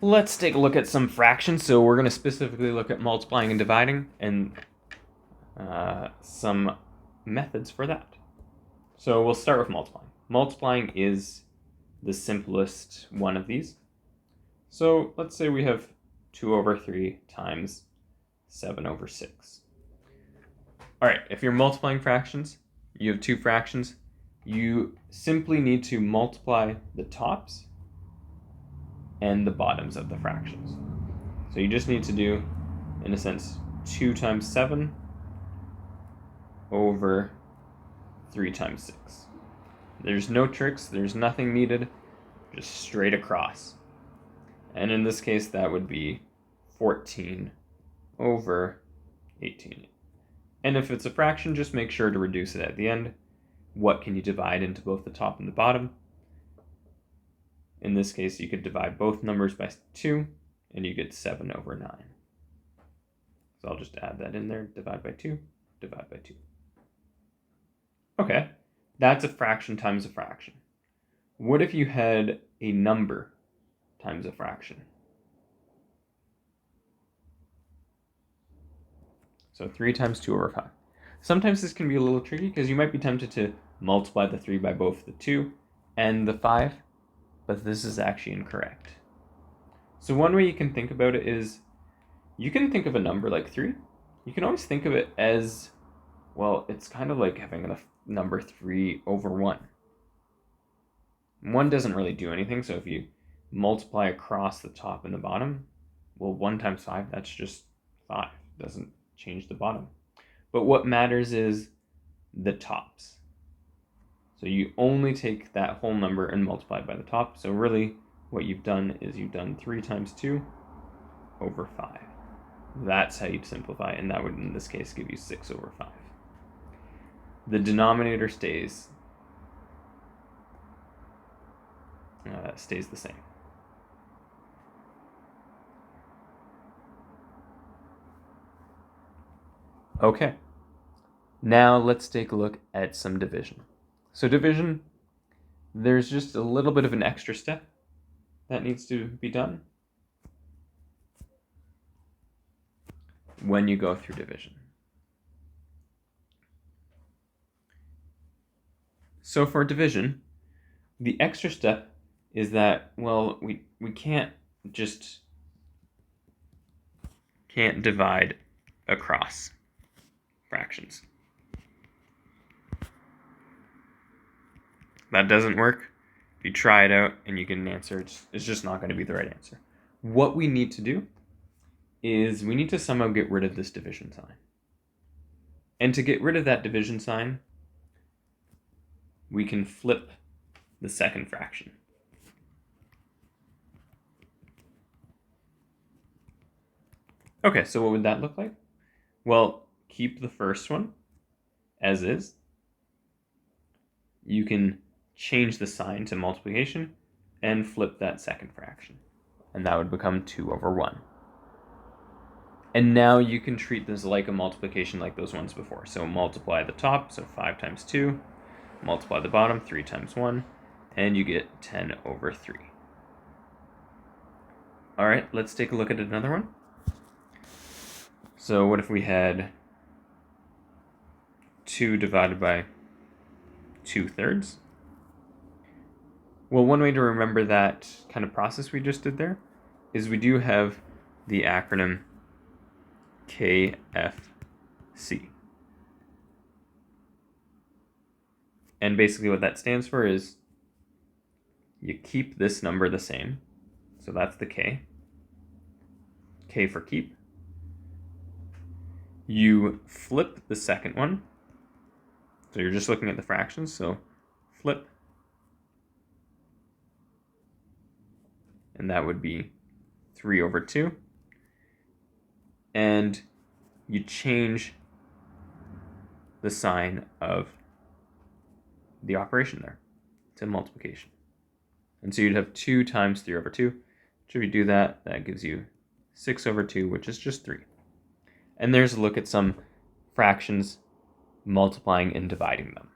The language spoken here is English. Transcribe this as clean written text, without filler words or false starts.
Let's take a look at some fractions. So we're going to specifically look at multiplying and dividing and some methods for that. So we'll start with multiplying. Multiplying is the simplest one of these. So let's say we have 2 over 3 times 7 over 6. All right, if you're multiplying fractions, you have two fractions, you simply need to multiply the tops and the bottoms of the fractions. So you just need to do, in a sense, 2 times 7 over 3 times 6. There's no tricks, there's nothing needed, just straight across. And in this case, that would be 14 over 18. And if it's a fraction, just make sure to reduce it at the end. What can you divide into both the top and the bottom? In this case, you could divide both numbers by 2, and you get 7 over 9. So I'll just add that in there, divide by 2, divide by 2. Okay, that's a fraction times a fraction. What if you had a number times a fraction? So 3 times 2 over 5. Sometimes this can be a little tricky because you might be tempted to multiply the 3 by both the 2 and the 5, but this is actually incorrect. So one way you can think about it is, you can think of a number like 3. You can always think of it as, well, it's kind of like having a number 3 over 1. 1 doesn't really do anything, so if you multiply across the top and the bottom, well, 1 times 5, that's just 5. It doesn't change the bottom. But what matters is the tops. So you only take that whole number and multiply it by the top. So really what you've done is you've done 3 times 2 over 5. That's how you'd simplify, and that would in this case give you 6 over 5. The denominator stays the same. Okay, now let's take a look at some division. So division, there's just a little bit of an extra step that needs to be done when you go through division. So for division, the extra step is that, well, we can't divide across fractions. That doesn't work. If you try it out and you get an answer, it's just not going to be the right answer. What we need to do is we need to somehow get rid of this division sign. And to get rid of that division sign, we can flip the second fraction. Okay, so what would that look like? Well, keep the first one as is. You can change the sign to multiplication and flip that second fraction. And that would become 2 over 1. And now you can treat this like a multiplication like those ones before. So multiply the top, so 5 times 2. Multiply the bottom, 3 times 1. And you get 10 over 3. All right, let's take a look at another one. So what if we had 2 divided by 2/3? Well, one way to remember that kind of process we just did there is we do have the acronym KFC. And basically what that stands for is you keep this number the same. So that's the K. K for keep. You flip the second one. So you're just looking at the fractions, so flip. And that would be 3 over 2. And you change the sign of the operation there to multiplication. And so you'd have 2 times 3 over 2. So if you do that, that gives you 6 over 2, which is just 3. And there's a look at some fractions multiplying and dividing them.